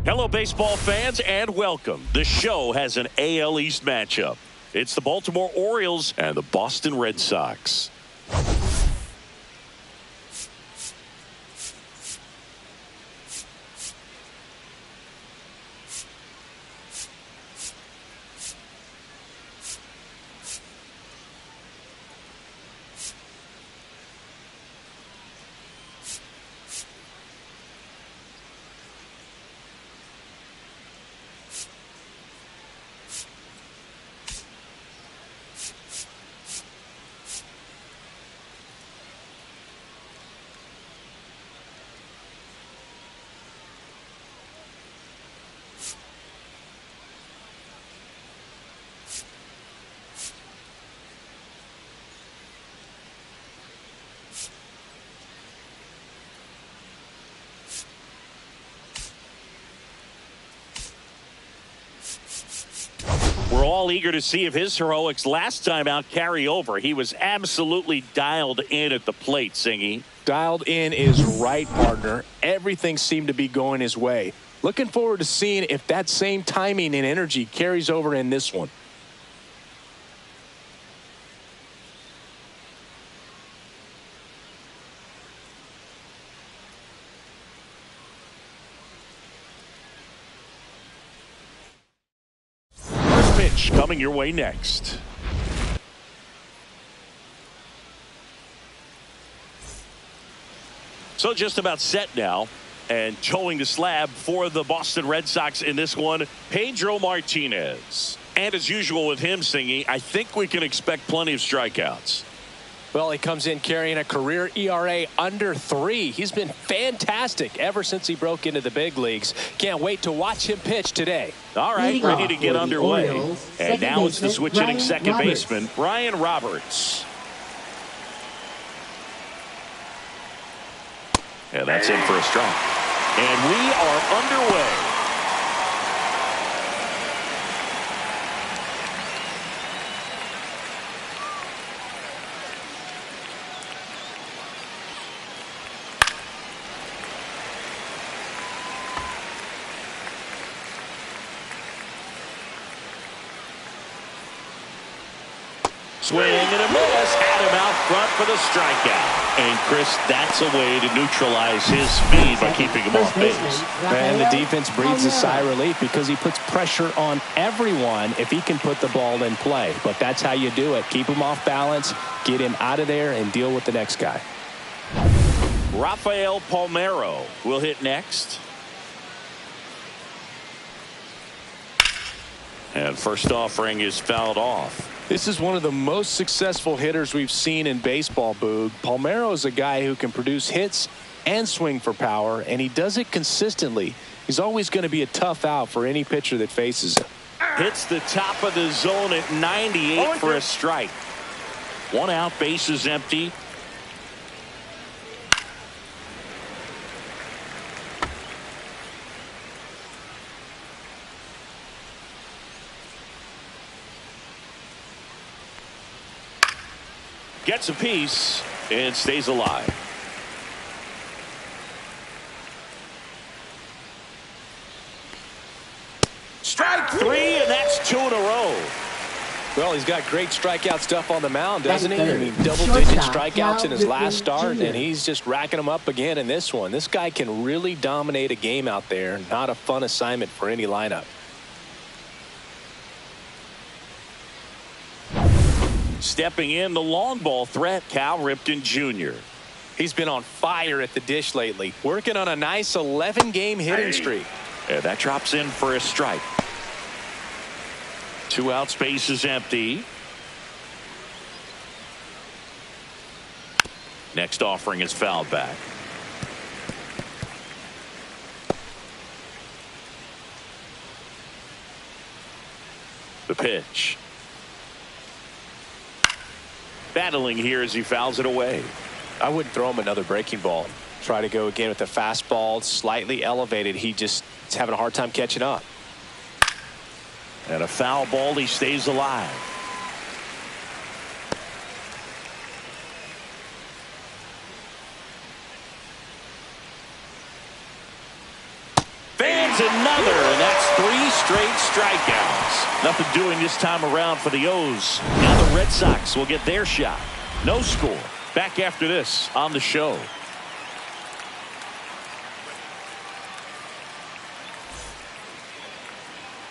Hello, baseball fans, and welcome. The show has an AL East matchup. It's the Baltimore Orioles and the Boston Red Sox. We're all eager to see if his heroics last time out carry over. He was absolutely dialed in at the plate, Singy. Dialed in is right, partner. Everything seemed to be going his way. Looking forward to seeing if that same timing and energy carries over in this one. Pitch coming your way next. So just about set now, and towing the slab for the Boston Red Sox in this one, Pedro Martinez. And as usual with him, Singy, I think we can expect plenty of strikeouts. Well, he comes in carrying a career ERA under 3. He's been fantastic ever since he broke into the big leagues. Can't wait to watch him pitch today. All right, ready to get underway. And now it's the switch-hitting second baseman, Brian Roberts. And that's in for a strike. And we are underway. Swing and a miss. Had him out front for the strikeout. And Chris, that's a way to neutralize his speed by keeping him off base. And the defense breathes a sigh of relief because he puts pressure on everyone if he can put the ball in play. But that's how you do it. Keep him off balance, get him out of there, and deal with the next guy. Rafael Palmeiro will hit next. And first offering is fouled off. This is one of the most successful hitters we've seen in baseball, Boog. Palmeiro is a guy who can produce hits and swing for power, and he does it consistently. He's always going to be a tough out for any pitcher that faces him. Hits the top of the zone at 98 for a strike. One out, base is empty. Gets a piece and stays alive. Strike 3, and that's 2 in a row. Well, he's got great strikeout stuff on the mound, doesn't he? I mean, double-digit strikeouts in his last start, and he's just racking them up again in this one. This guy can really dominate a game out there. Not a fun assignment for any lineup. Stepping in, the long ball threat, Cal Ripken Jr. He's been on fire at the dish lately, working on a nice 11-game hitting streak. And that drops in for a strike. 2 outs, base is empty. Next offering is fouled back. The pitch. Battling here as he fouls it away. I wouldn't throw him another breaking ball. Try to go again with the fastball, slightly elevated. He's having a hard time catching up. And a foul ball, he stays alive. Fans There's another, and that's 3 straight strikeouts. Nothing doing this time around for the O's. Now the Red Sox will get their shot. No score. Back after this on the show.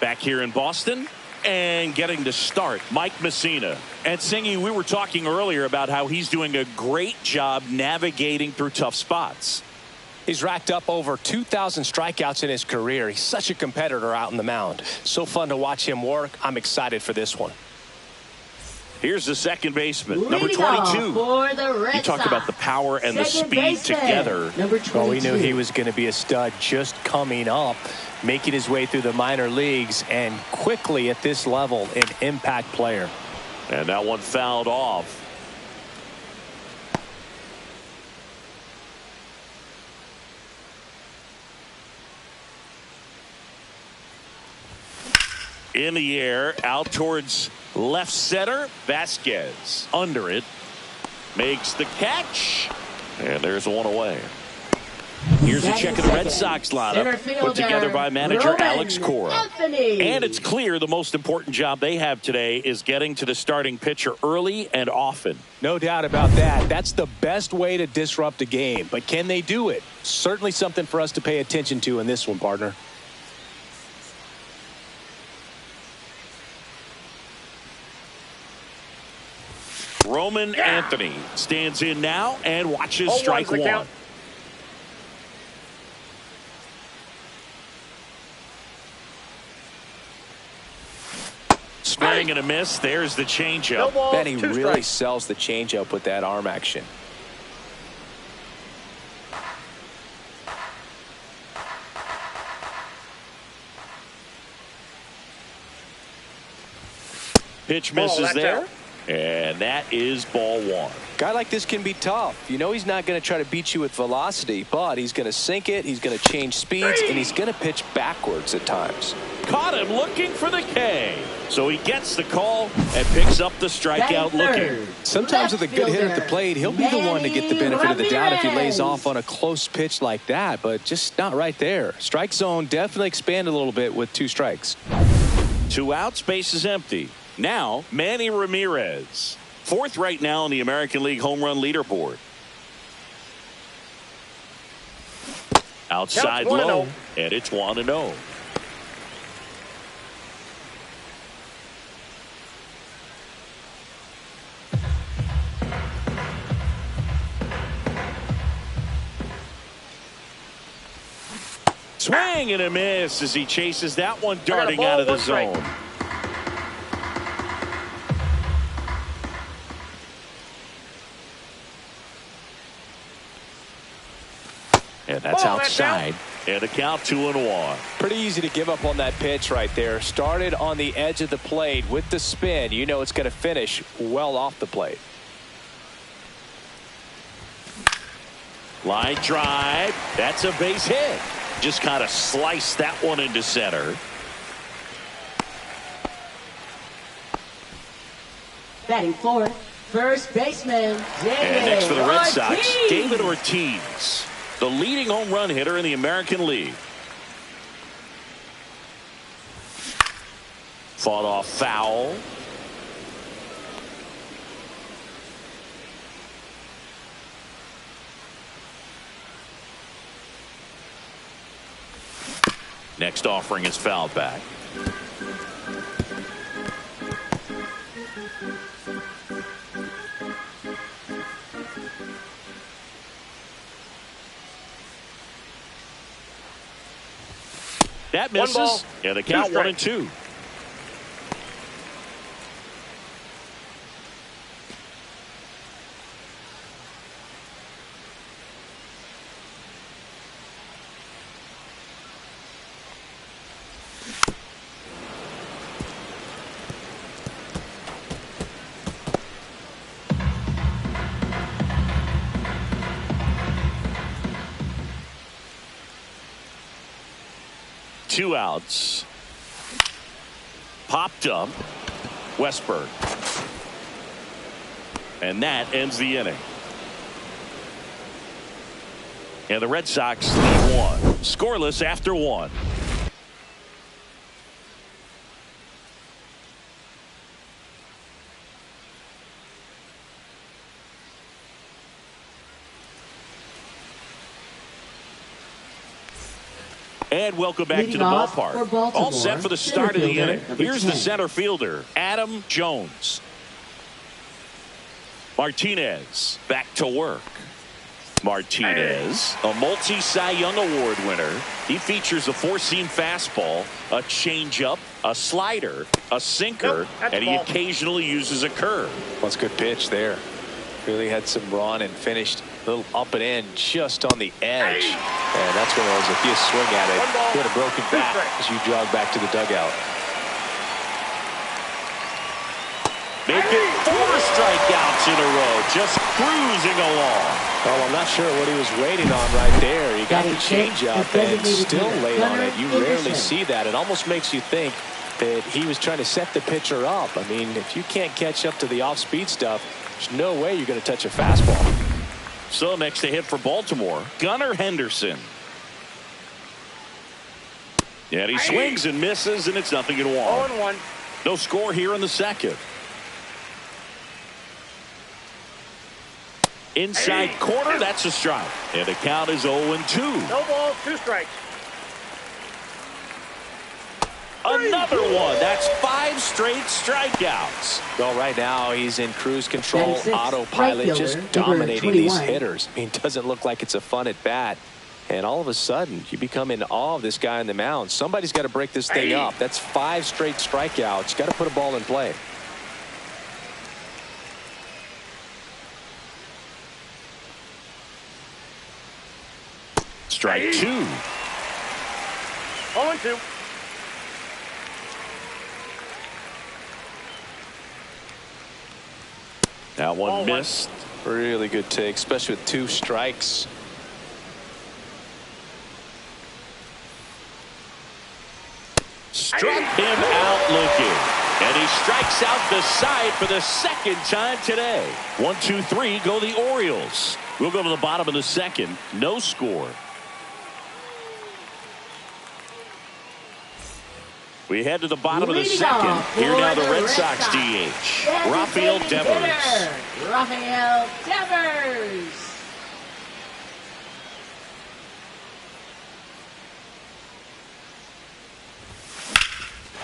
Back here in Boston. And getting to start, Mike Messina. And Singy, we were talking earlier about how he's doing a great job navigating through tough spots. He's racked up over 2,000 strikeouts in his career. He's such a competitor out on the mound. So fun to watch him work. I'm excited for this one. Here's the second baseman, number 22. For the Red you talk Sox. about the power and the Second speed baseman, together. Number 22. Well, we knew he was going to be a stud just coming up, making his way through the minor leagues, and quickly at this level, an impact player. And that one fouled off. In the air, out towards left center. Vasquez under it. Makes the catch. And there's one away. Here's a check of the Red Sox lineup put together by manager Alex Cora. And it's clear the most important job they have today is getting to the starting pitcher early and often. No doubt about that. That's the best way to disrupt a game. But can they do it? Certainly something for us to pay attention to in this one, partner. Roman Anthony stands in now and watches strike one. Count. Swing and a miss. There's the changeup. No Benny two really strikes. sells the changeup with that arm action. Pitch misses that's there. out. And that is ball one. Guy like this can be tough. You know he's not going to try to beat you with velocity, but he's going to sink it, he's going to change speeds, and he's going to pitch backwards at times. Caught him looking for the K. So he gets the call and picks up the strikeout looking. Sometimes with a good hit at the plate, he'll be the one to get the benefit of the doubt if he lays off on a close pitch like that, but just not right there. Strike zone definitely expanded a little bit with 2 strikes. 2 outs, base is empty. Now, Manny Ramirez. 4th right now on the American League home run leaderboard. Outside Counts 1-0. low, and it's 1-0. Swing and a miss as he chases that one darting out of the zone. And that's outside. And a count 2-1. Pretty easy to give up on that pitch right there. Started on the edge of the plate with the spin. You know it's going to finish well off the plate. Line drive. That's a base hit. Just kind of sliced that one into center. Batting fourth, first baseman, David And next for the Red Sox, Ortiz. David Ortiz, the leading home run hitter in the American League. Fought off foul. Next offering is fouled back. That misses. One ball, Yeah, the two count 1 and strikes. 2. Two outs. Popped up. Westberg. And that ends the inning. And the Red Sox lead 1. Scoreless after 1. And welcome back to the ballpark. All set for the start of the inning. Here's the center fielder, Adam Jones. Martinez back to work. Martinez, a multi-Cy Young Award winner. He features a four-seam fastball, a changeup, a slider, a sinker, and he occasionally uses a curve. Well, that's a good pitch there. Really had some run and finished a little up and in just on the edge. And that's one of those, if you swing at it, you had a broken bat as you jog back to the dugout. Make it 4 strikeouts in a row, just cruising along. Well, I'm not sure what he was waiting on right there. He got the changeup and still laid on it. You rarely see that. It almost makes you think that he was trying to set the pitcher up. I mean, if you can't catch up to the off-speed stuff, there's no way you're going to touch a fastball. So next to hit for Baltimore, Gunnar Henderson. And he swings and misses, and it's 0-1. 0-1. No score here in the second. Inside corner, that's a strike. And the count is 0-2. No ball, 2 strikes. Another one. That's 5 straight strikeouts. Well, right now he's in cruise control, autopilot, just dominating these hitters. I mean, it doesn't look like it's a fun at bat. And all of a sudden, you become in awe of this guy on the mound. Somebody's got to break this thing up. That's 5 straight strikeouts. You got to put a ball in play. Strike 2. 0-2. That one missed. Really good take, especially with 2 strikes. Struck him out looking. And he strikes out the side for the second time today. 1, 2, 3 go the Orioles. We'll go to the bottom of the second. No score. We head to the bottom of the second. Here now the Red Sox DH, Rafael Devers. Rafael Devers.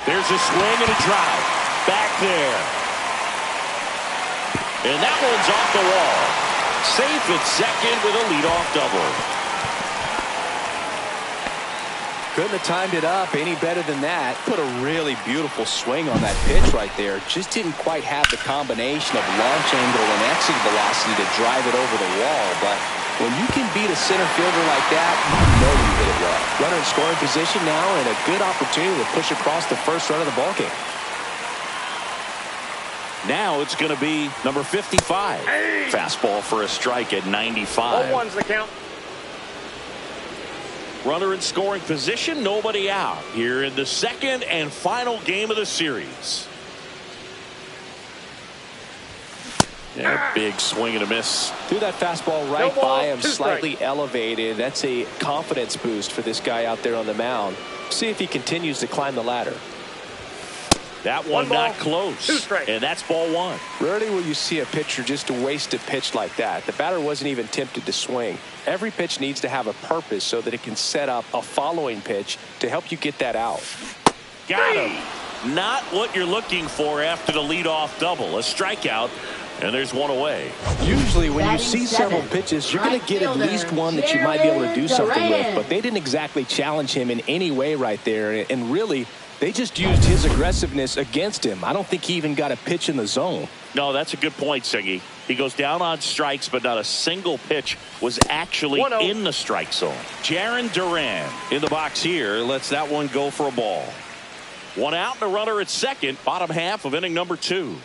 There's a swing and a drive. Back there. And that one's off the wall. Safe at second with a leadoff double. Couldn't have timed it up any better than that. Put a really beautiful swing on that pitch right there. Just didn't quite have the combination of launch angle and exit velocity to drive it over the wall. But when you can beat a center fielder like that, you know you hit it well. Runner in scoring position now and a good opportunity to push across the first run of the ballgame. Now it's going to be number 55. Fastball for a strike at 95. 0-1's the count. Runner in scoring position, nobody out here in the second and final game of the series. Yeah, big swing and a miss. Threw that fastball right by him, slightly elevated. That's a confidence boost for this guy out there on the mound. See if he continues to climb the ladder. That one not close, and that's ball 1. Rarely will you see a pitcher just waste a pitch like that. The batter wasn't even tempted to swing. Every pitch needs to have a purpose so that it can set up a following pitch to help you get that out. Got him. Not what you're looking for after the leadoff double. A strikeout, and there's one away. Usually when you see several pitches, you're going to get at least one that you might be able to do something with. But they didn't exactly challenge him in any way right there. And really, they just used his aggressiveness against him. I don't think he even got a pitch in the zone. No, that's a good point, Siggy. He goes down on strikes, but not a single pitch was actually in the strike zone. Jarren Duran in the box here lets that one go for a ball. 1 out and a runner at second, bottom half of inning number 2.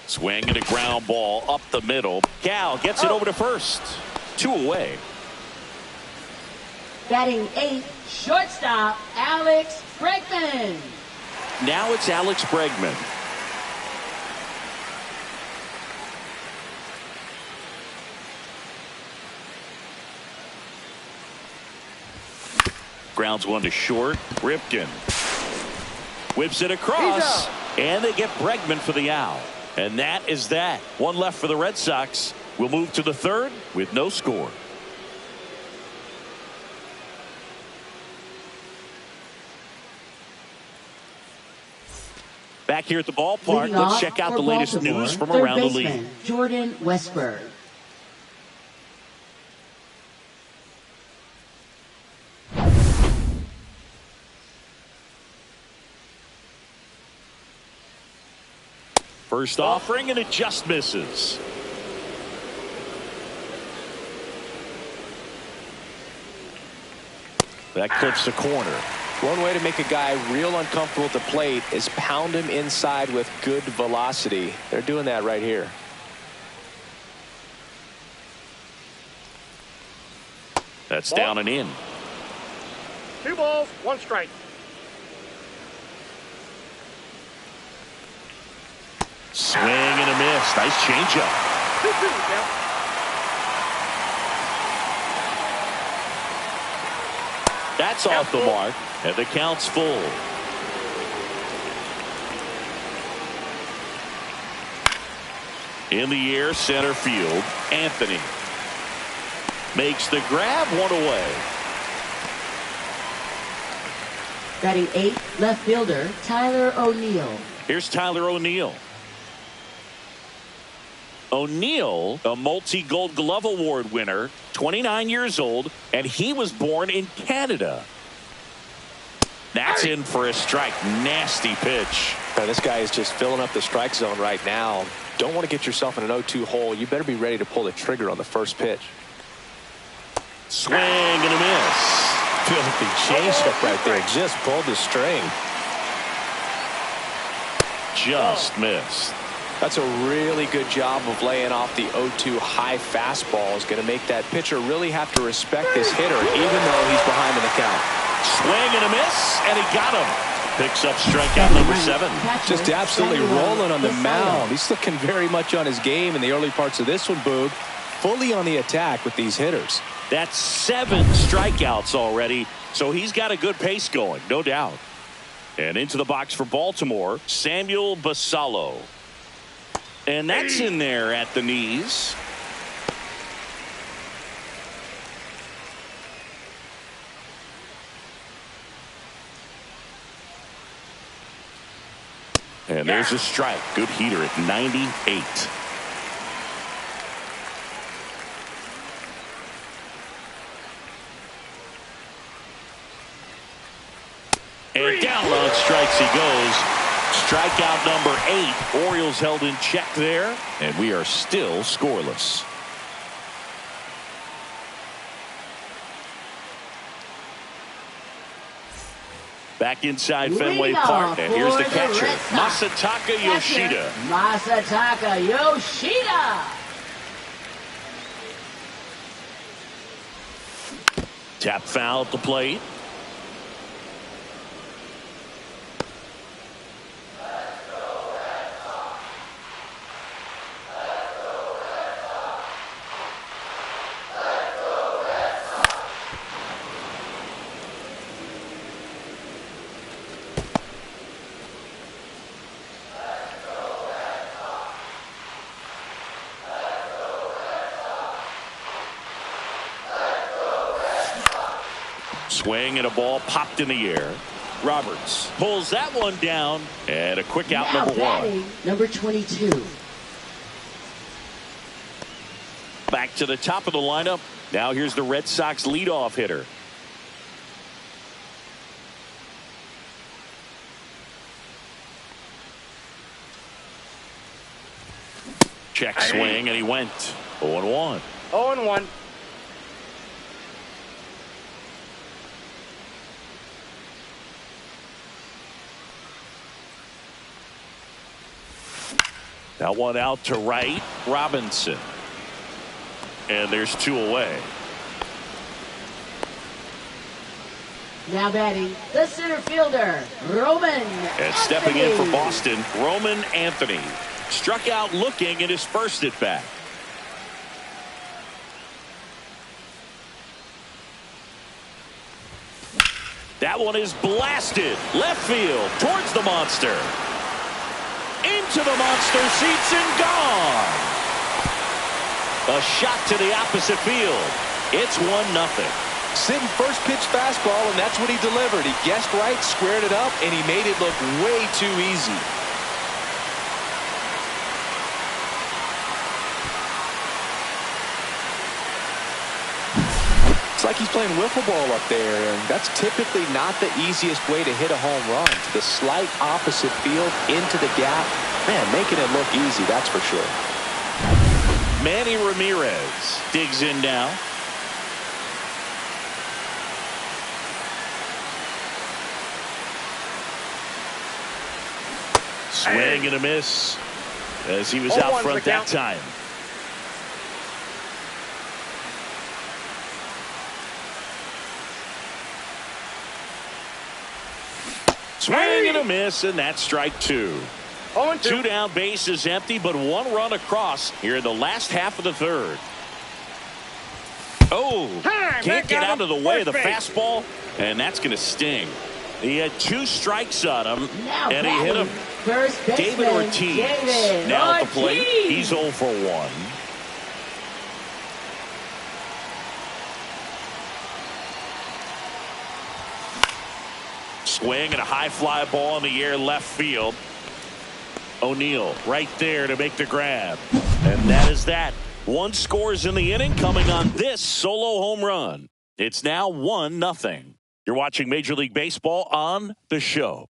Swing and a ground ball up the middle. Cal gets it over to first. 2 away. Batting 8th, shortstop, Alex Bregman. Now it's Alex Bregman. Grounds one to short. Ripken whips it across, and they get Bregman for the out. And that is that. One left for the Red Sox. We'll move to the third with no score. Back here at the ballpark, let's check out the latest Baltimore, news from third around the baseman, league. Jordan Westburg. First offering, and it just misses. That clips the corner. One way to make a guy real uncomfortable at the plate is pound him inside with good velocity. They're doing that right here. That's down and in. 2 balls, 1 strike. Swing and a miss. Nice changeup. 2-2 count. That's off the mark, and the count's full. In the air, center field, Anthony makes the grab, 1 away. Batting 8th, left fielder Tyler O'Neill. Here's Tyler O'Neill. O'Neill, a multi-Gold Glove Award winner, 29 years old, and he was born in Canada. That's in for a strike. Nasty pitch. Now, this guy is just filling up the strike zone right now. Don't want to get yourself in an 0-2 hole. You better be ready to pull the trigger on the first pitch. Swing and a miss. Filthy changeup right there. Just pulled the string. Just missed. That's a really good job of laying off the 0-2 high fastball. Is going to make that pitcher really have to respect this hitter, even though he's behind in the count. Swing and a miss, and he got him. Picks up strikeout number 7. Just absolutely rolling on the mound. He's looking very much on his game in the early parts of this one, Boog. Fully on the attack with these hitters. That's 7 strikeouts already, so he's got a good pace going, no doubt. And into the box for Baltimore, Samuel Basallo. And that's in there at the knees. And there's a strike. Good heater at 98. And down on strikes he goes. Strikeout number 8. Orioles held in check there, and we are still scoreless. Back inside Fenway Park, and here's the catcher, Masataka Yoshida. Masataka Yoshida. Tap foul at the plate. Swing and a ball popped in the air. Roberts pulls that one down, and a quick out, Now number 1. Number 22. Back to the top of the lineup. Now here's the Red Sox leadoff hitter. Check swing, and he went 0-1. 0-1. That one out to right, Robinson. And there's 2 away. Now batting the center fielder, Roman And stepping in for Boston, Roman Anthony. Struck out looking at his first at bat. That one is blasted left field towards the monster. Into the monster seats and gone. A shot to the opposite field. It's 1-0. Sitting first pitch fastball, and that's what he delivered. He guessed right, squared it up, and he made it look way too easy. he's playing wiffle ball up there, and that's typically not the easiest way to hit a home run. To the slight opposite field, into the gap. Man, making it look easy, that's for sure. Manny Ramirez digs in now. Swing and a miss as he was out front that time. Swing and a miss, and that's strike two. 2 down, base is empty, but 1 run across here in the last half of the third. Oh, can't get out of the way of the fastball, and that's going to sting. He had 2 strikes on him, and he hit him. David Ortiz now at the plate. He's 0 for 1. Swing and a high fly ball in the air left field. O'Neill right there to make the grab. And that is that. 1 scores in the inning coming on this solo home run. It's now 1-0. You're watching Major League Baseball on The Show.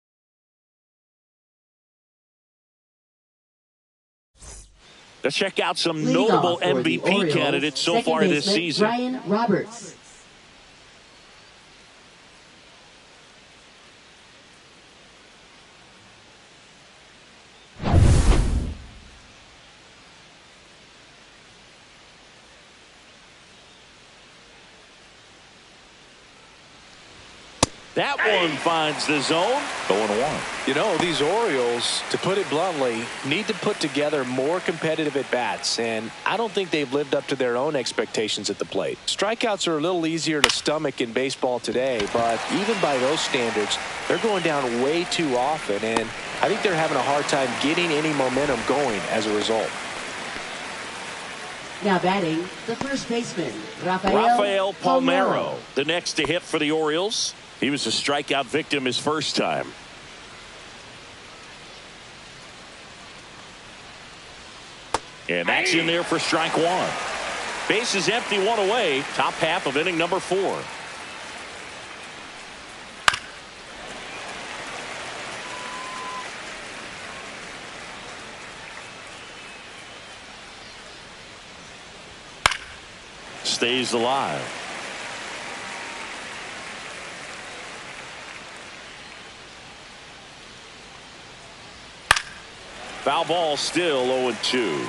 Let's check out some notable MVP candidates so far this season. Brian Roberts. That one finds the zone. 0-1. You know, these Orioles, to put it bluntly, need to put together more competitive at-bats, and I don't think they've lived up to their own expectations at the plate. Strikeouts are a little easier to stomach in baseball today, but even by those standards, they're going down way too often, and I think they're having a hard time getting any momentum going as a result. Now batting, the first baseman, Rafael Palmeiro, the next to hit for the Orioles. He was a strikeout victim his first time. And that's in there for strike 1. Base is empty, 1 away. Top half of inning number 4. Stays alive. Foul ball, still 0-2.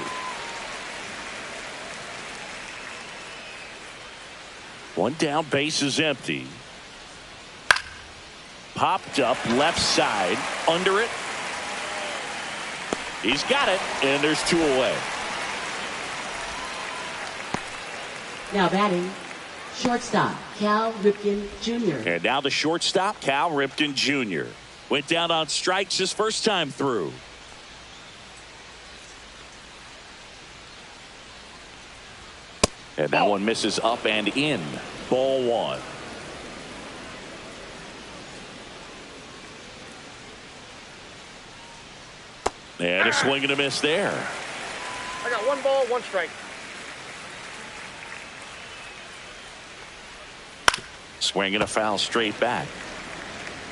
One down, base is empty. Popped up left side, under it. He's got it, and there's 2 away. Now batting, shortstop, Cal Ripken Jr. And now the shortstop, Cal Ripken Jr. Went down on strikes his first time through. And that one misses up and in. Ball 1. And a swing and a miss there. I got 1 ball, 1 strike. Swing and a foul straight back.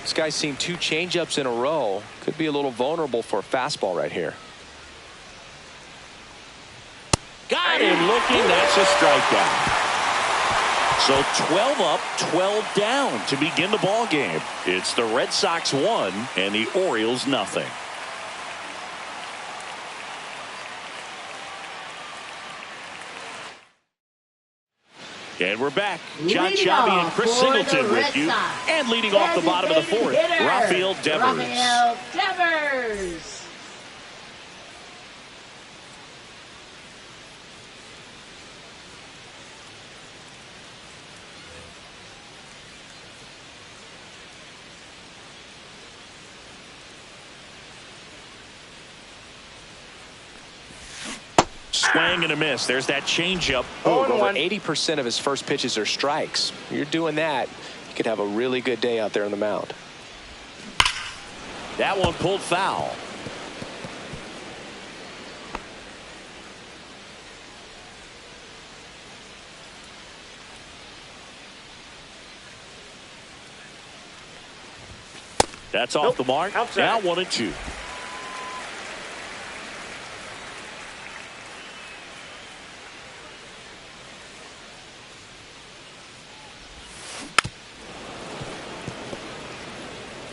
This guy's seen 2 changeups in a row. Could be a little vulnerable for a fastball right here. Got him looking. That's a strikeout. So 12 up, 12 down to begin the ball game. It's the Red Sox 1 and the Orioles nothing. And we're back. John Chavi and Chris Singleton with you. And leading off the bottom of the 4th, Rafael Devers. Rafael Devers. Swing and a miss. There's that changeup. Over 80% of his first pitches are strikes. You're doing that, you could have a really good day out there on the mound. That one pulled foul. That's off the mark. Outside. Now 1-2.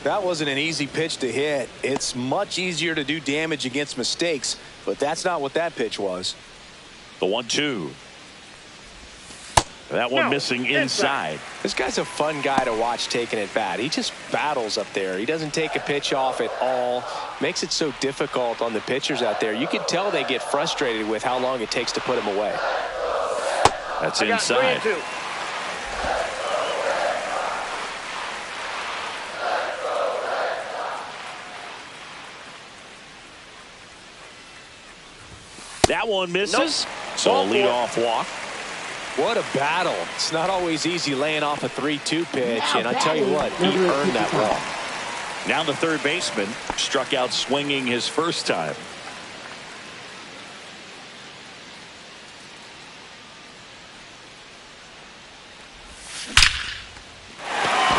That wasn't an easy pitch to hit. It's much easier to do damage against mistakes, but that's not what that pitch was. The 1-2. That one missing inside. This guy's a fun guy to watch taking at bat. He just battles up there. He doesn't take a pitch off at all. Makes it so difficult on the pitchers out there. You can tell they get frustrated with how long it takes to put him away. That's inside. 3-2. That one misses. Nope. So a leadoff walk. What a battle. It's not always easy laying off a 3-2 pitch, and I tell you what, he earned that walk. Now the third baseman struck out swinging his first time.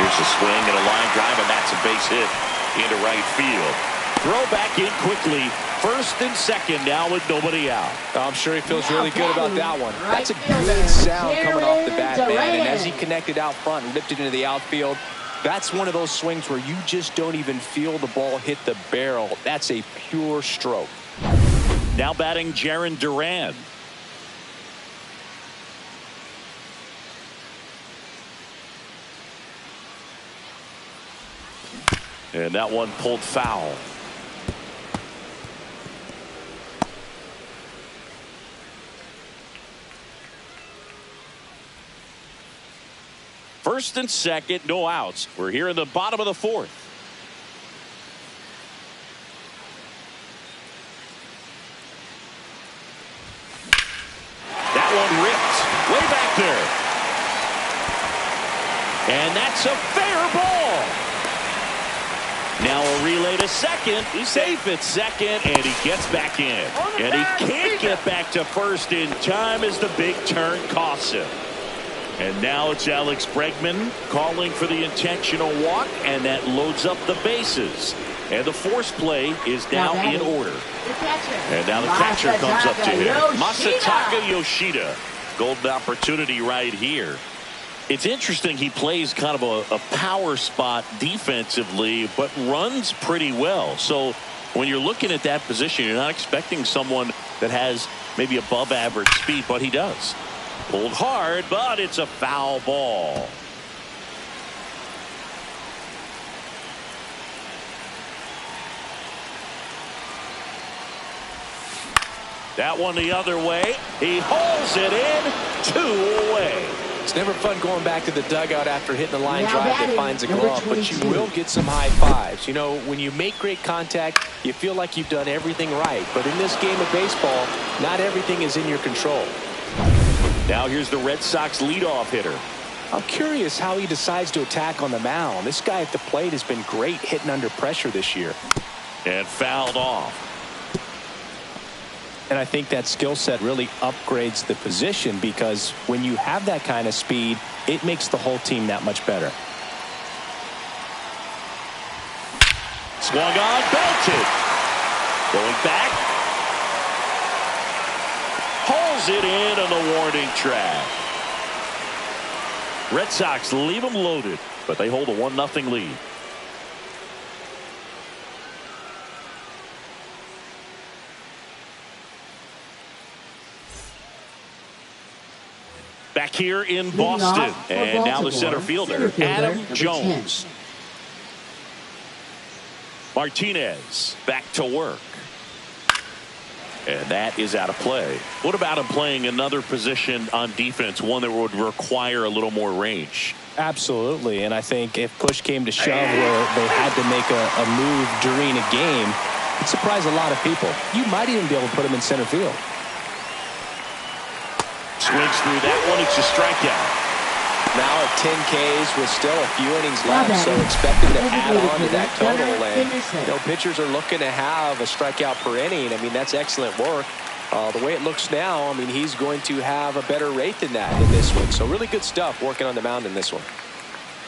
Here's a swing and a line drive, and that's a base hit into right field. Throw back in quickly. First and second now with nobody out. I'm sure he feels really good about that one. That's a good sound coming off the bat, man. And as he connected out front and ripped it into the outfield, that's one of those swings where you just don't even feel the ball hit the barrel. That's a pure stroke. Now batting Jarren Duran. And that one pulled foul. First and second, no outs. We're here in the bottom of the fourth. That one ripped way back there. And that's a fair ball. Now a relay to second. He's safe at second, and he gets back in. And he can't get back to first in time as the big turn costs him. And now it's Alex Bregman calling for the intentional walk, and that loads up the bases. And the force play is now in order. And now the catcher comes up to him. Masataka Yoshida. Golden opportunity right here. It's interesting, he plays kind of a power spot defensively, but runs pretty well. So when you're looking at that position, you're not expecting someone that has maybe above average speed, but he does. Pulled hard, but it's a foul ball. That one the other way. He hauls it in, 2 away. It's never fun going back to the dugout after hitting a line drive that finds a glove, but you will get some high fives. You know, when you make great contact, you feel like you've done everything right. But in this game of baseball, not everything is in your control. Now here's the Red Sox leadoff hitter. I'm curious how he decides to attack on the mound. This guy at the plate has been great hitting under pressure this year. And fouled off. And I think that skill set really upgrades the position, because when you have that kind of speed, it makes the whole team that much better. Swung on, belted. Going back. Hauls it in on the warning track. Red Sox leave them loaded, but they hold a 1-0 lead. Back here in Boston, and now the center fielder, Adam Jones. Martinez back to work. And that is out of play. What about him playing another position on defense, one that would require a little more range? Absolutely, and I think if push came to shove where they had to make a move during a game, it'd surprise a lot of people. You might even be able to put him in center field. Swings through that one. It's a strikeout. Now at 10 Ks with still a few innings left, so expected to add on to that total. And, you know, pitchers are looking to have a strikeout per inning. I mean, that's excellent work. The way it looks now, I mean, he's going to have a better rate than that in this one. So really good stuff working on the mound in this one.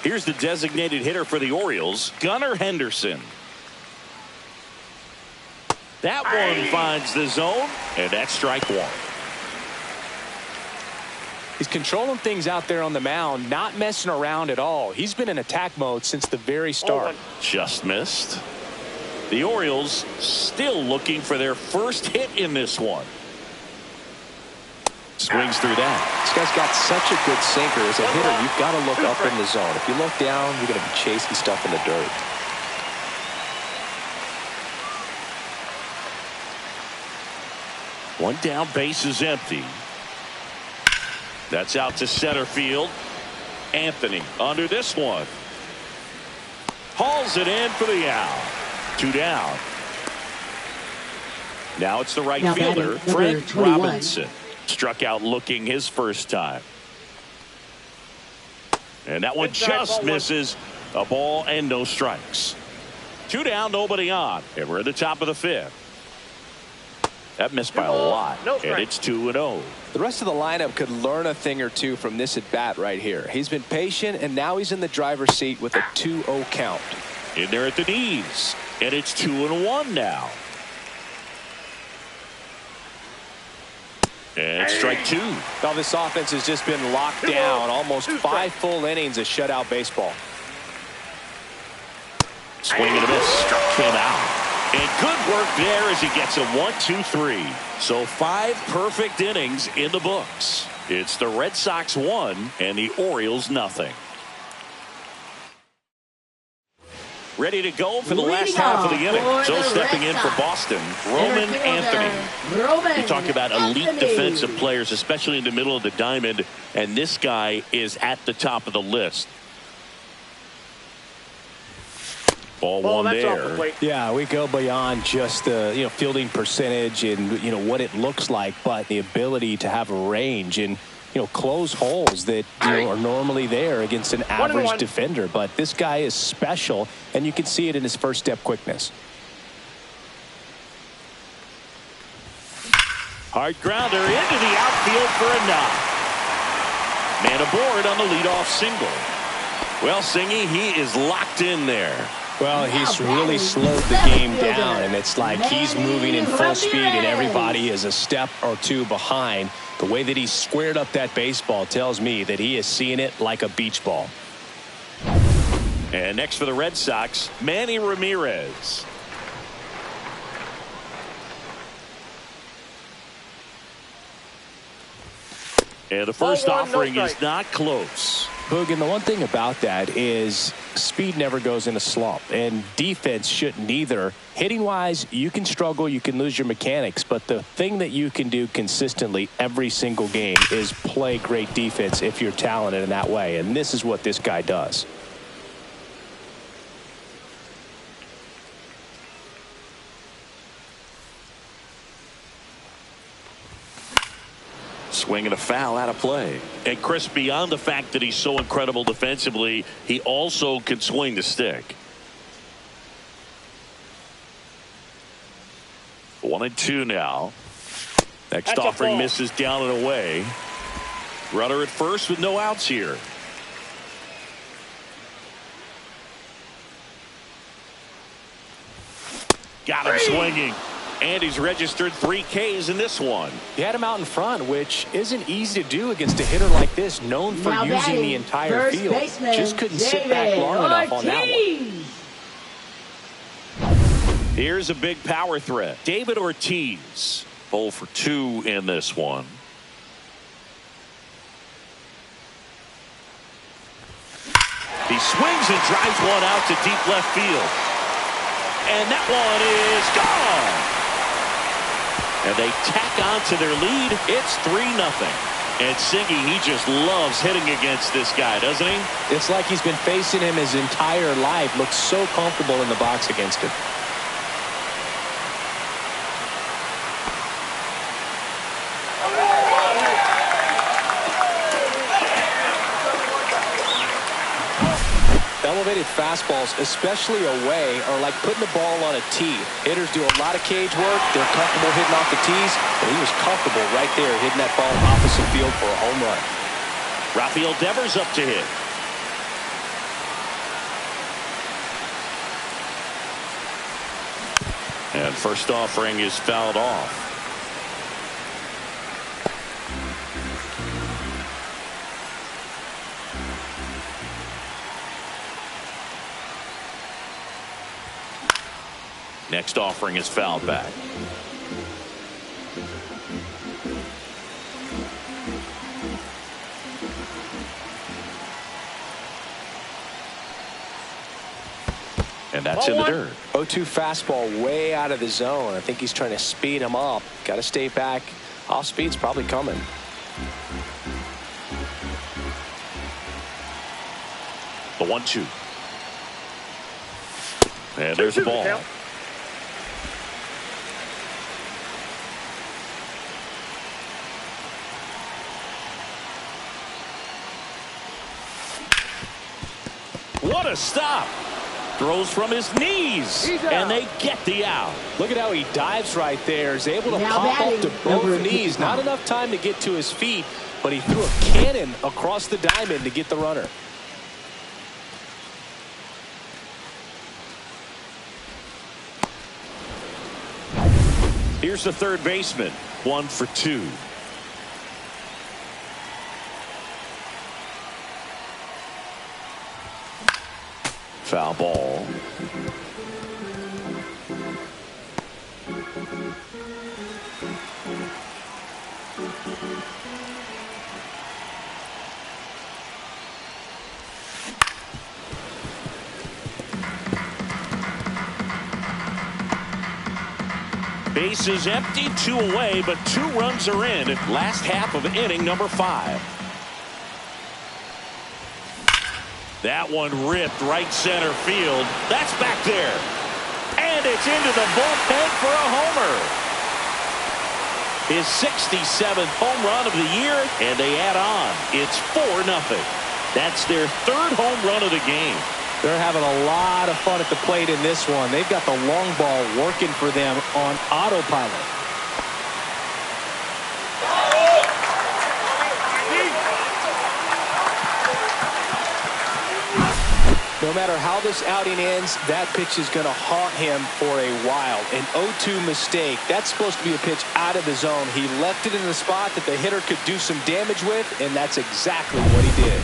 Here's the designated hitter for the Orioles, Gunnar Henderson. That one finds the zone, and that's strike one. He's controlling things out there on the mound, not messing around at all. He's been in attack mode since the very start. Just missed. The Orioles still looking for their first hit in this one. Swings through that. This guy's got such a good sinker. As a hitter, you've got to look up in the zone. If you look down, you're going to be chasing stuff in the dirt. One down, base is empty. That's out to center field. Anthony under this one. Hauls it in for the out. 2 down. Now it's the right fielder, Frank Robinson. Struck out looking his first time. And that one just misses. A ball and no strikes. 2 down, nobody on. And we're at the top of the 5th. That missed by a lot. And it's 2-0. The rest of the lineup could learn a thing or two from this at bat right here. He's been patient, and now he's in the driver's seat with a 2-0 count. In there at the knees. And it's 2-1 now. And strike 2. Now this offense has just been locked down. Almost 5 full innings of shutout baseball. Swing and a miss. Struck him out. And good work there as he gets a 1-2-3. So 5 perfect innings in the books. It's the Red Sox 1 and the Orioles nothing. Ready to go for the last half of the inning. So stepping in for Boston, Roman Anthony. You talk about elite defensive players, especially in the middle of the diamond, and this guy is at the top of the list. Ball one there. Yeah, we go beyond just the fielding percentage and what it looks like, but the ability to have a range and close holes that are normally there against an average defender. But this guy is special, and you can see it in his first step quickness. Hard grounder into the outfield for a knock. Man aboard on the leadoff single. Well, Singy, he is locked in there. Well, he's really slowed the game down, and it's like he's moving in full speed, and everybody is a step or 2 behind. The way that he squared up that baseball tells me that he is seeing it like a beach ball. And next for the Red Sox, Manny Ramirez. And the first offering is not close. Boog, and the one thing about that is speed never goes in a slump, and defense shouldn't either. Hitting-wise, you can struggle, you can lose your mechanics, but the thing that you can do consistently every single game is play great defense if you're talented in that way, and this is what this guy does. Swing and a foul out of play. And Chris, beyond the fact that he's so incredible defensively, he also can swing the stick. 1-2 now. Next offering misses down and away. Runner at first with no outs here. Got him swinging. And he's registered 3 Ks in this one. He had him out in front, which isn't easy to do against a hitter like this, known for using the entire field. Just couldn't sit back long enough on that one. Here's a big power threat. David Ortiz, 0 for 2 in this one. He swings and drives one out to deep left field. And that one is gone. And they tack on to their lead. It's 3-0. And Singy, he just loves hitting against this guy, doesn't he? It's like he's been facing him his entire life. Looks so comfortable in the box against him. Elevated fastballs, especially away, are like putting the ball on a tee. Hitters do a lot of cage work. They're comfortable hitting off the tees, and he was comfortable right there hitting that ball opposite field for a home run. Rafael Devers up to hit. And first offering is fouled off. Next offering is fouled back. And that's in the dirt. 0-2 fastball way out of the zone. I think he's trying to speed him up. Got to stay back. Off speed's probably coming. The 1-2. And there's the ball. What a stop. Throws from his knees, and they get the out. Look at how he dives right there. Is able to pop up to both knees. Not enough time to get to his feet, but he threw a cannon across the diamond to get the runner. Here's the third baseman. 1 for 2. Foul ball. Base is empty, 2 away, but 2 runs are in. Last half of inning number 5. That one ripped right center field. That's back there. And it's into the bullpen for a homer. His 67th home run of the year, and they add on. It's 4-0. That's their 3rd home run of the game. They're having a lot of fun at the plate in this one. They've got the long ball working for them on autopilot. No matter how this outing ends, that pitch is going to haunt him for a while. An 0-2 mistake. That's supposed to be a pitch out of the zone. He left it in the spot that the hitter could do some damage with, and that's exactly what he did.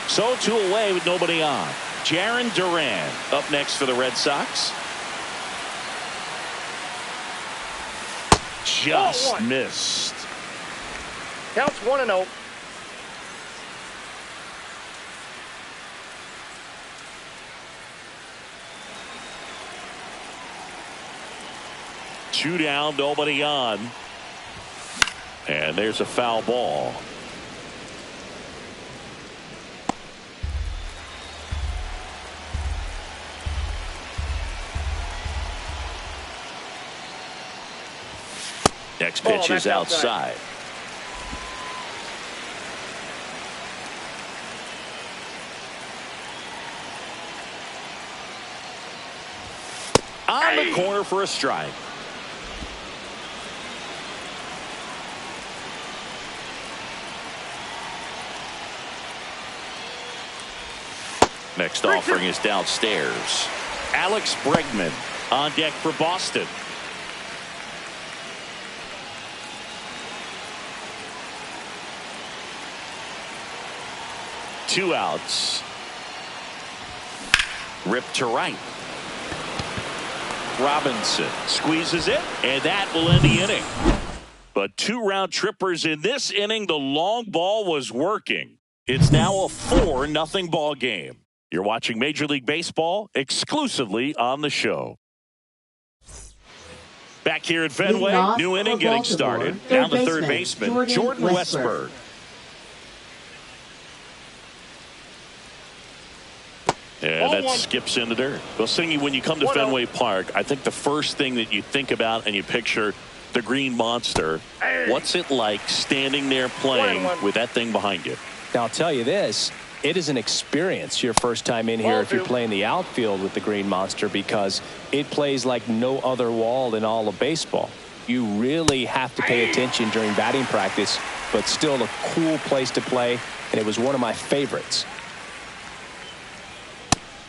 So 2 away with nobody on. Jarren Duran up next for the Red Sox. Just missed. Counts 1-0. Two down, nobody on. And there's a foul ball. Next pitch is outside. On the corner for a strike. Next offering is downstairs. Alex Bregman on deck for Boston. Two outs. Ripped to right. Robinson squeezes it, and that will end the inning. But 2 round trippers in this inning. The long ball was working. It's now a 4-0 ball game. You're watching Major League Baseball exclusively on the show. Back here at Fenway, new inning getting started. Down the third baseman, Jordan Westburg. And that skips into dirt. Well, Singy, when you come to Fenway Park, I think the first thing that you think about and you picture the Green Monster. What's it like standing there playing with that thing behind you? Now, I'll tell you this. It is an experience your first time in here if you're playing the outfield with the Green Monster, because it plays like no other wall in all of baseball. You really have to pay attention during batting practice, but still a cool place to play, and it was one of my favorites.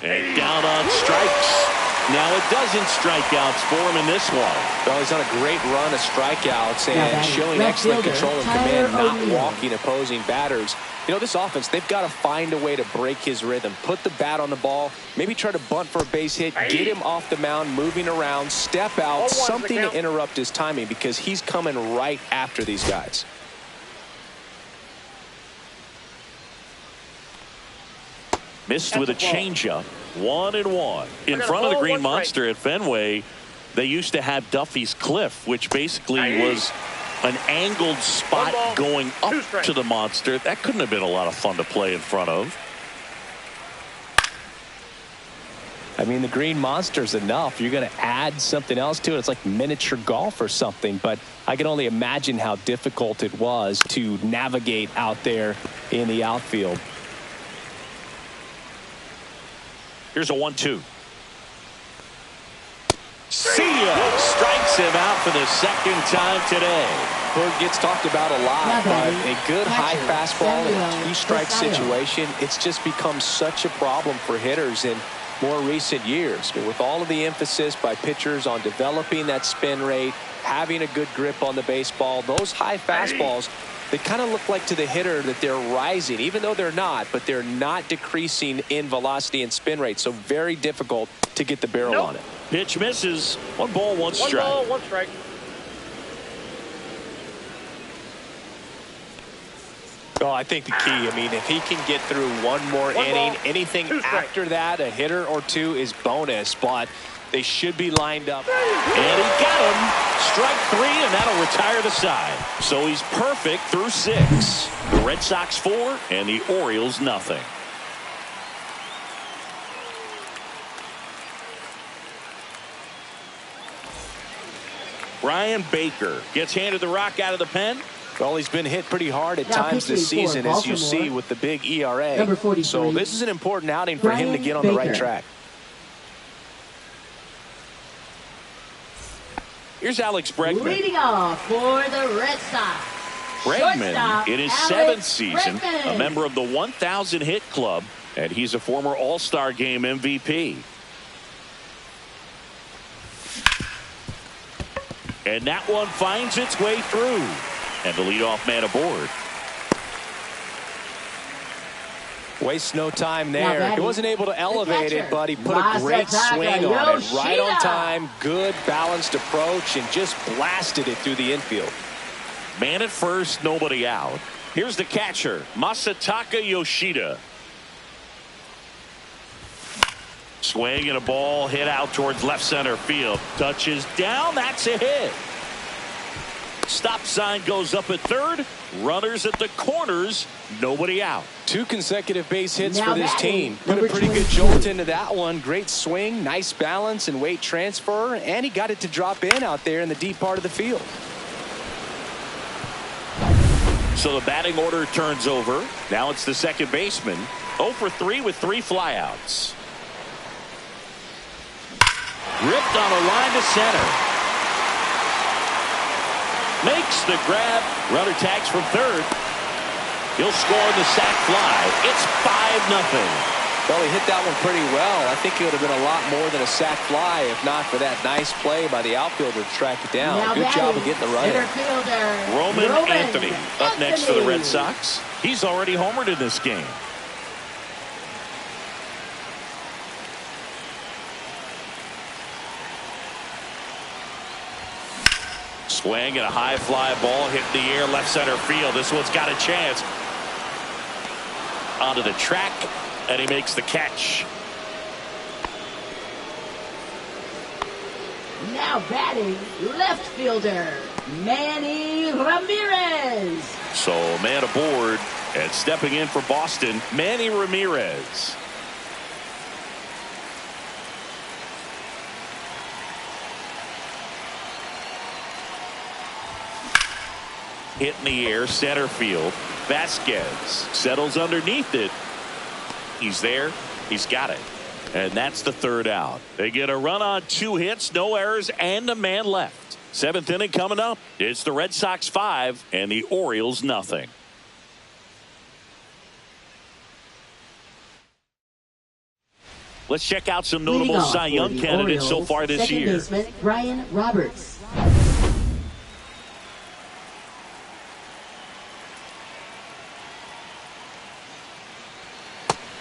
And down on strikes. Now it doesn't strikeouts for him in this one. Well, he's on a great run of strikeouts and showing excellent control of command, not walking opposing batters. You know, this offense, they've got to find a way to break his rhythm, put the bat on the ball, maybe try to bunt for a base hit, get him off the mound, moving around, step out, something to interrupt his timing because he's coming right after these guys. Missed with a changeup. 1-1. In front of the Green Monster at Fenway, they used to have Duffy's Cliff, which basically was an angled spot going up to the Monster. That couldn't have been a lot of fun to play in front of. I mean, the Green Monster's enough. You're going to add something else to it. It's like miniature golf or something. But I can only imagine how difficult it was to navigate out there in the outfield. Here's a 1-2. See ya! Strikes him out for the second time today. Bird gets talked about a lot, but a good high fastball in a two-strike situation, it's just become such a problem for hitters in more recent years. I mean, with all of the emphasis by pitchers on developing that spin rate, having a good grip on the baseball, those high fastballs, they kind of look like to the hitter that they're rising, even though they're not, but they're not decreasing in velocity and spin rate. So very difficult to get the barrel on it. Pitch misses. 1 ball, 1 strike. 1 ball, 1 strike. Oh, I think the key, I mean, if he can get through one more inning, anything after that, a hitter or two is bonus, but they should be lined up. And he got him. Strike 3, and that'll retire the side. So he's perfect through 6. The Red Sox 4 and the Orioles nothing. Brian Baker gets handed the rock out of the pen. Well, he's been hit pretty hard at times this season, as you see with the big ERA. So this is an important outing for him to get on the right track. Here's Alex Bregman. Leading off for the Red Sox. Bregman, in his 7th season, a member of the 1,000 hit club, and he's a former All-Star Game MVP. And that one finds its way through. And the leadoff man aboard. Wastes no time there. He wasn't able to elevate it, but he put a great swing on it. Right on time, good balanced approach, and just blasted it through the infield. Man at first, nobody out. Here's the catcher, Masataka Yoshida. Swing and a ball hit out towards left center field. Touches down, that's a hit. Stop sign goes up at third. Runners at the corners. Nobody out. 2 consecutive base hits for this team. Put a pretty good jolt into that one. Great swing, nice balance and weight transfer. And he got it to drop in out there in the deep part of the field. So the batting order turns over. Now it's the second baseman. 0 for 3 with 3 flyouts. Ripped on a line to center. Makes the grab. Runner tags from third. He'll score the sac fly. It's 5-0. Well, he hit that one pretty well. I think it would have been a lot more than a sac fly if not for that nice play by the outfielder to track it down. Good job of getting the run in. Roman Anthony up next for the Red Sox. He's already homered in this game. Swing and a high fly ball hit in the air left center field. This one's got a chance. Onto the track, and he makes the catch. Now batting, left fielder, Manny Ramirez. So man aboard, and stepping in for Boston, Manny Ramirez. Hit in the air, center field. Vasquez settles underneath it. He's there. He's got it. And that's the third out. They get a run on 2 hits, no errors, and a man left. 7th inning coming up. It's the Red Sox 5 and the Orioles nothing. Let's check out some notable Cy Young candidates so far this year. Second baseman Brian Roberts.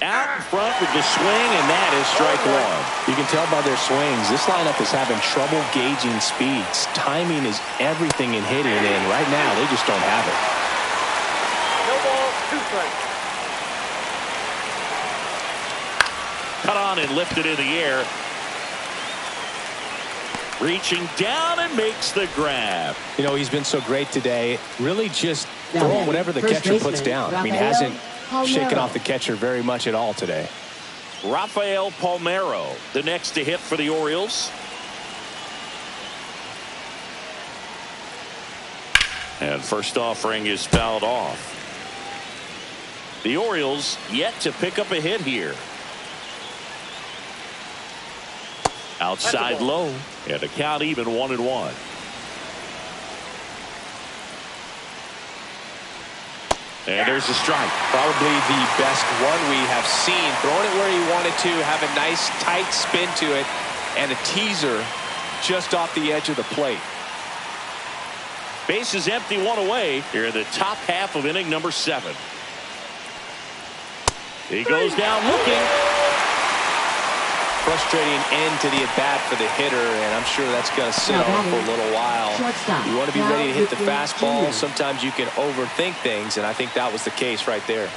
Out in front with the swing, and that is strike one. You can tell by their swings, this lineup is having trouble gauging speeds. Timing is everything in hitting, and right now they just don't have it. No ball, 2 strikes. Cut on and lifted in the air. Reaching down and makes the grab. You know, he's been so great today. Really just throwing whatever the catcher puts down. I mean, hasn't shaken off the catcher very much at all today. Rafael Palmeiro, the next to hit for the Orioles. And first offering is fouled off. The Orioles yet to pick up a hit here. Outside low, and the count even 1-1. And there's a strike. Probably the best one we have seen. Throwing it where he wanted to, have a nice tight spin to it, and a teaser just off the edge of the plate. Base is empty, 1 away. Here in the top half of inning number 7. He goes down looking. Frustrating end to the at-bat for the hitter, and I'm sure that's going to sit on for a little while. You want to be ready to hit the fastball. Sometimes you can overthink things, and I think that was the case right there.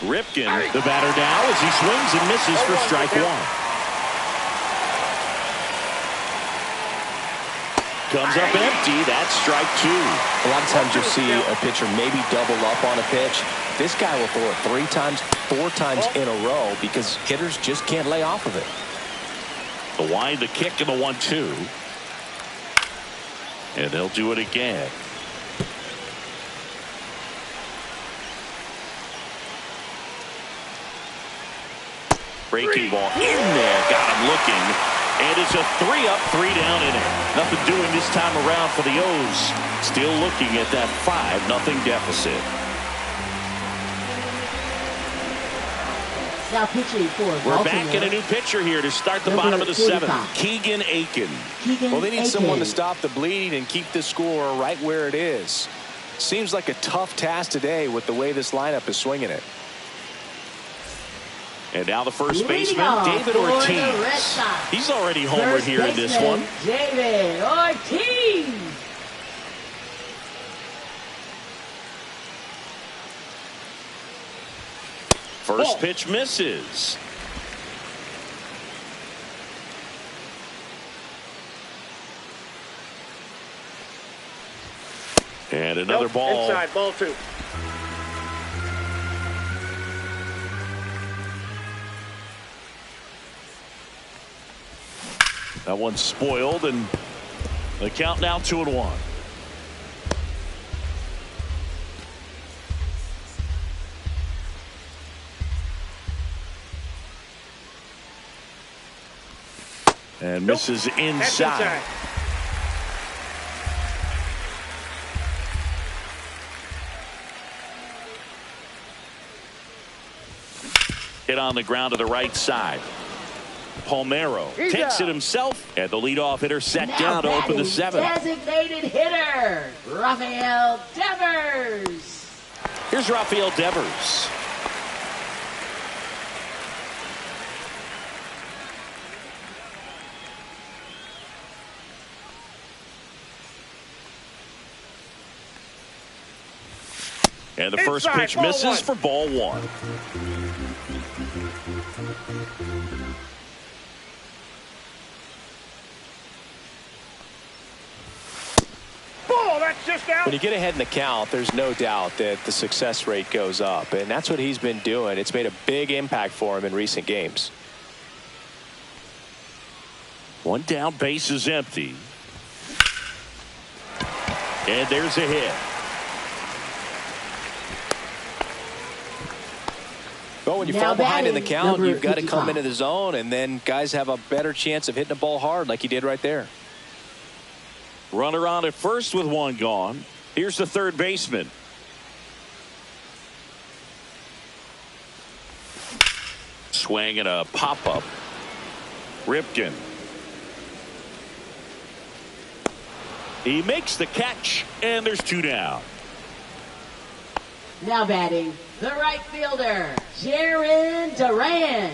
Ripken, the batter now, as he swings and misses for strike 1. Comes up empty. That's strike 2. A lot of times you'll see a pitcher maybe double up on a pitch. This guy will throw it 3 times, 4 times in a row because hitters just can't lay off of it. The wind, the kick, and the 1-2. And they'll do it again. Breaking ball in there. Got him looking. And it's a 3-up, 3-down inning. Nothing doing this time around for the O's. Still looking at that 5-0 deficit. Now pitching for Baltimore. We're back in a new pitcher here to start the bottom of the 7th. Keegan Aiken. Well, they need someone to stop the bleed and keep the score right where it is. Seems like a tough task today with the way this lineup is swinging it. And now the first baseman, David Ortiz. He's already homered here in this one. David Ortiz. First pitch misses. And another ball. Inside, ball 2. That one's spoiled, and the count now 2-1. And misses inside. Hit on the ground to the right side. Palmeiro takes it himself, and the leadoff hitter set down to open the 7th. Designated hitter, Rafael Devers. Here's Rafael Devers. And the first pitch misses for ball 1. When you get ahead in the count, there's no doubt that the success rate goes up, and that's what he's been doing. It's made a big impact for him in recent games. One down, base is empty. And there's a hit. Well, when you fall behind in the count, you've got to come into the zone, and then guys have a better chance of hitting the ball hard like he did right there. Runner on at first with 1 gone. Here's the third baseman. Swing and a pop-up. Ripken. He makes the catch, and there's 2 down. Now batting, the right fielder, Jaron Duran.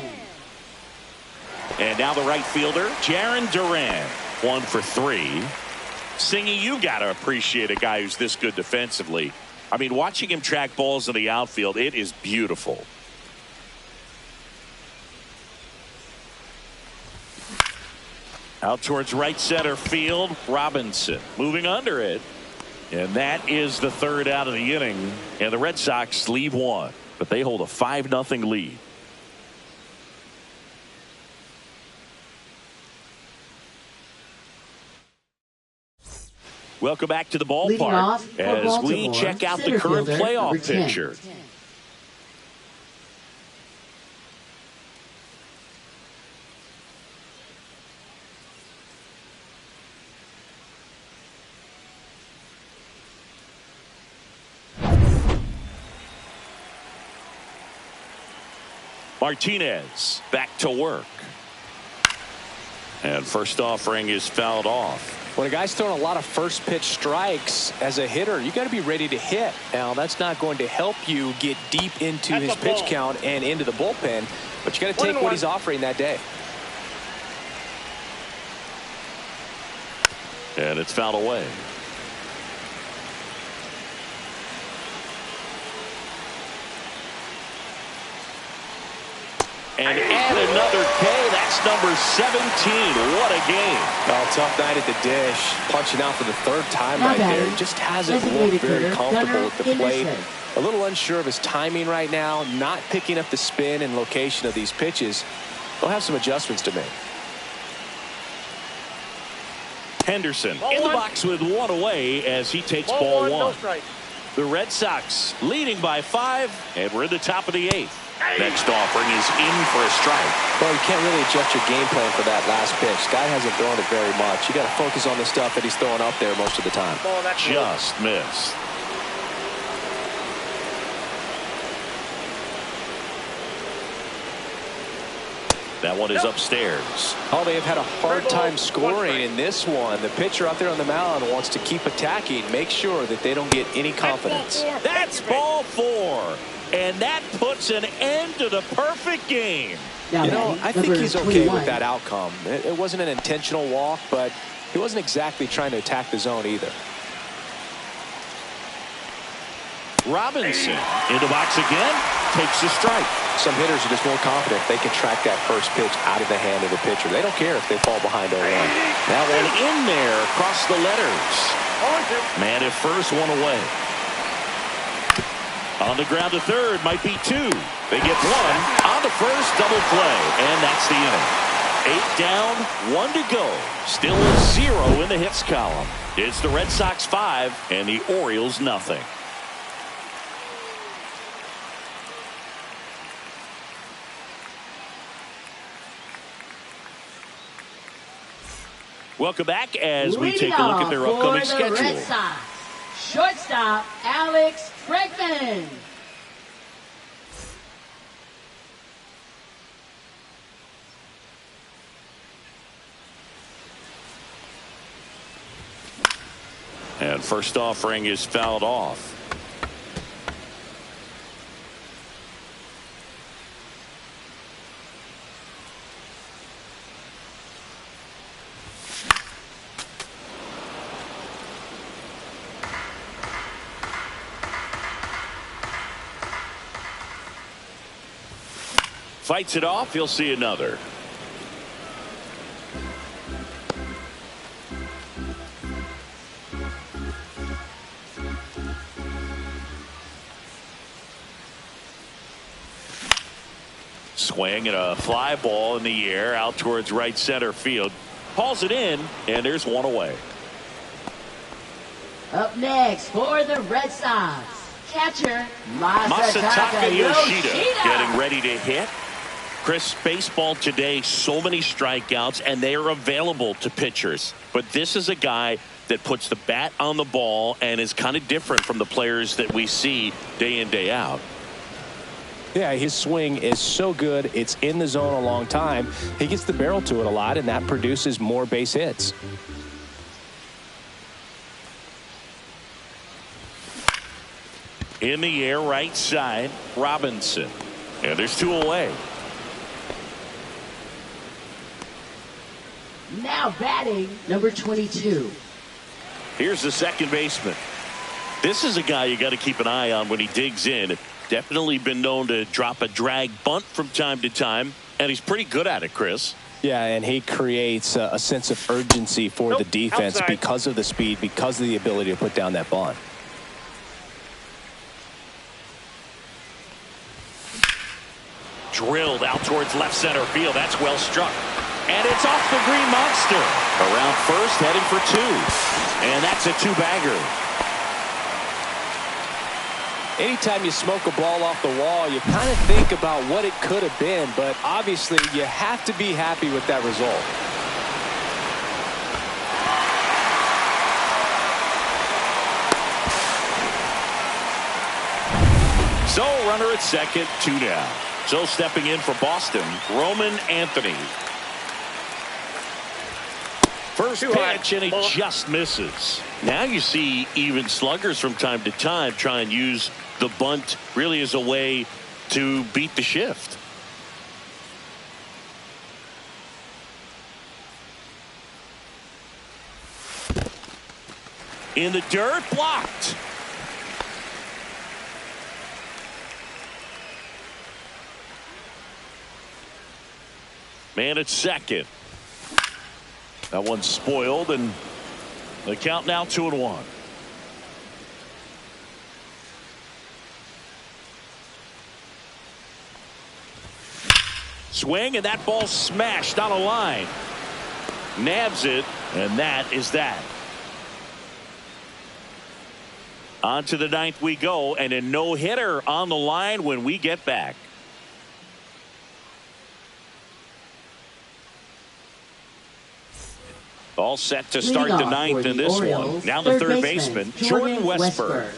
And now the right fielder, Jaron Duran. 1 for 3. Singy, you got to appreciate a guy who's this good defensively. I mean, watching him track balls in the outfield, it is beautiful. Out towards right center field, Robinson moving under it. And that is the third out of the inning. And the Red Sox leave 1, but they hold a 5-0 lead. Welcome back to the ballpark as we check out the current playoff picture. Martinez back to work. And first offering is fouled off. When a guy's throwing a lot of first pitch strikes as a hitter, you got to be ready to hit. Now, that's not going to help you get deep into his pitch count and into the bullpen, but you got to take what he's offering that day. And it's fouled away. And add another K. That's number 17. What a game. Oh, tough night at the dish. Punching out for the 3rd time right there. He just hasn't looked very comfortable at the plate. A little unsure of his timing right now. Not picking up the spin and location of these pitches. They'll have some adjustments to make. Henderson in the box with 1 away as he takes ball 1. No strike. The Red Sox leading by 5, and we're in the top of the 8th. Next offering is in for a strike. Well, you can't really adjust your game plan for that last pitch. Guy hasn't thrown it very much. You got to focus on the stuff that he's throwing up there most of the time. Just missed. That one is upstairs. Oh, they have had a hard time scoring in this one. The pitcher out there on the mound wants to keep attacking, make sure that they don't get any confidence. That's ball 4. And that puts an end to the perfect game. Now, you know, I think he's okay with that outcome. It wasn't an intentional walk, but he wasn't exactly trying to attack the zone either. Robinson in the box again, takes the strike. Some hitters are just more confident they can track that first pitch out of the hand of the pitcher. They don't care if they fall behind 0-1. That one in there across the letters. Man at first, 1 away. On the ground to third, might be 2. They get 1 on the first, double play, and that's the inning. 8 down, 1 to go. Still a 0 in the hits column. It's the Red Sox 5 and the Orioles nothing. Welcome back as we take a look at their upcoming schedule. Red Sox, shortstop Alex Bregman. And first offering is fouled off. Fights it off. He'll see another. Swing and a fly ball in the air out towards right center field. Hauls it in, and there's 1 away. Up next for the Red Sox, catcher Masataka Yoshida getting ready to hit. Chris, baseball today, so many strikeouts, and they are available to pitchers. But this is a guy that puts the bat on the ball and is kind of different from the players that we see day in, day out. Yeah, his swing is so good. It's in the zone a long time. He gets the barrel to it a lot, and that produces more base hits. In the air, right side, Robinson. And there's 2 away. Now batting, number 22. Here's the second baseman. This is a guy you got to keep an eye on when he digs in. Definitely been known to drop a drag bunt from time to time, and he's pretty good at it, Chris. Yeah, and he creates a sense of urgency for the defense outside. Because of the speed, because of the ability to put down that bunt. Drilled out towards left center field. That's well struck. And it's off the green monster. Around first, heading for 2. And that's a 2-bagger. Anytime you smoke a ball off the wall, you kind of think about what it could have been, but obviously you have to be happy with that result. So runner at second, 2 down. So stepping in for Boston, Roman Anthony. First pitch, and he just misses. Now you see even sluggers from time to time try and use the bunt really as a way to beat the shift. In the dirt, blocked. Man at second. That one's spoiled, and the count now 2-1. Swing, and that ball smashed on a line. Nabs it, and that is that. On to the 9th we go, and a no-hitter on the line when we get back. All set to start the 9th in this Orioles, one. Now the third baseman, baseman, Jordan Westburg.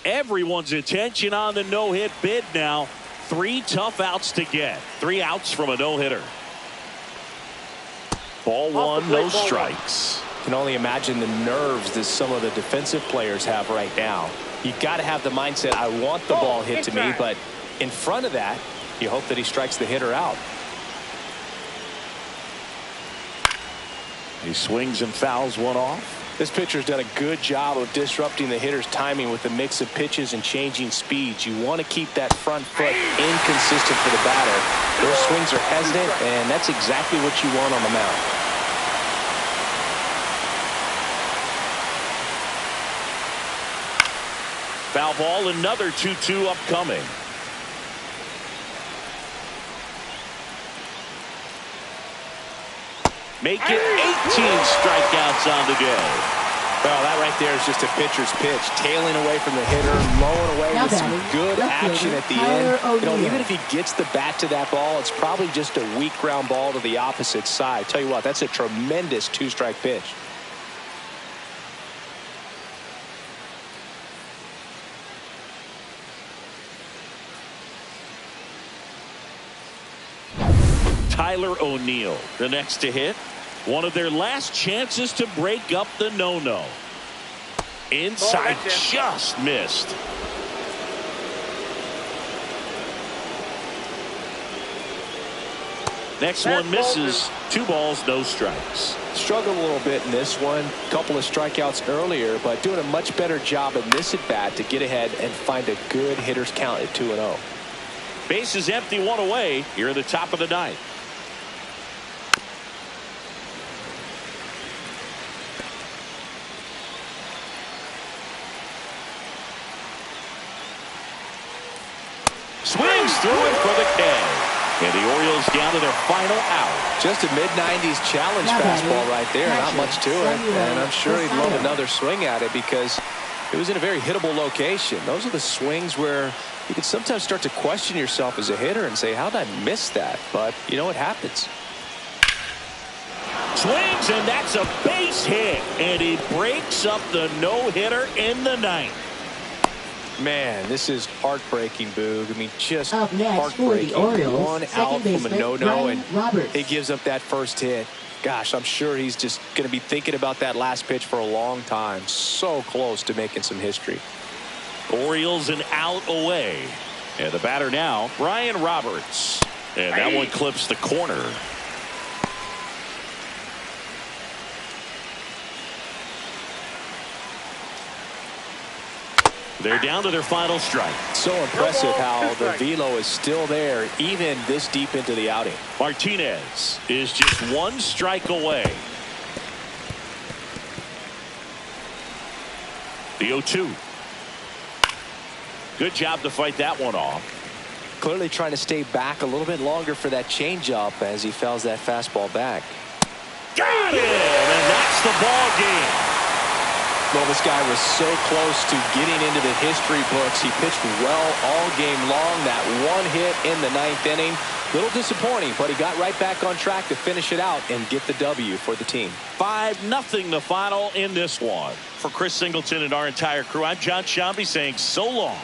Everyone's attention on the no-hit bid now. 3 tough outs to get. 3 outs from a no-hitter. Ball 1, no strikes. Can only imagine the nerves that some of the defensive players have right now. You got to have the mindset, I want the ball hit to me, but in front of that, you hope that he strikes the hitter out. He swings and fouls one off. This pitcher's done a good job of disrupting the hitter's timing with the mix of pitches and changing speeds. You want to keep that front foot inconsistent for the batter. Those swings are hesitant, and that's exactly what you want on the mound. Foul ball, another 2-2 upcoming. Make it 18 strikeouts on the day. Well, that right there is just a pitcher's pitch. Tailing away from the hitter, mowing away with some good action at the end. You know, even if he gets the bat to that ball, it's probably just a weak ground ball to the opposite side. Tell you what, that's a tremendous 2-strike pitch. Tyler O'Neill, the next to hit. One of their last chances to break up the no-no. Inside, just missed. Next one misses. 2 balls, no strikes. Struggled a little bit in this one. Couple of strikeouts earlier, but doing a much better job in this at-bat to get ahead and find a good hitter's count at 2-0. Base is empty, 1 away. Here at the top of the 9th. Swings through it for the K. And the Orioles down to their final out. Just a mid-90s challenge fastball right there. Not much to it. And I'm sure he'd love another swing at it because it was in a very hittable location. Those are the swings where you can sometimes start to question yourself as a hitter and say, how did I miss that? But, you know, it happens. Swings, and that's a base hit. And he breaks up the no-hitter in the ninth. Man, this is heartbreaking, Boog. I mean, just up next for the heartbreaking. Orioles, One out from a no-no, and he gives up that first hit. Gosh, I'm sure he's just going to be thinking about that last pitch for a long time. So close to making some history. Orioles an out away. And the batter now, Ryan Roberts. And that one clips the corner. They're down to their final strike. So impressive how the velo is still there even this deep into the outing. Martinez is just one strike away. The 0-2. Good job to fight that one off. Clearly trying to stay back a little bit longer for that changeup as he fouls that fastball back. Got it! And that's the ball game. Well, this guy was so close to getting into the history books. He pitched well all game long. That one hit in the ninth inning. Little disappointing, but he got right back on track to finish it out and get the W for the team. 5-0 the final in this one. For Chris Singleton and our entire crew, I'm John Shambi saying so long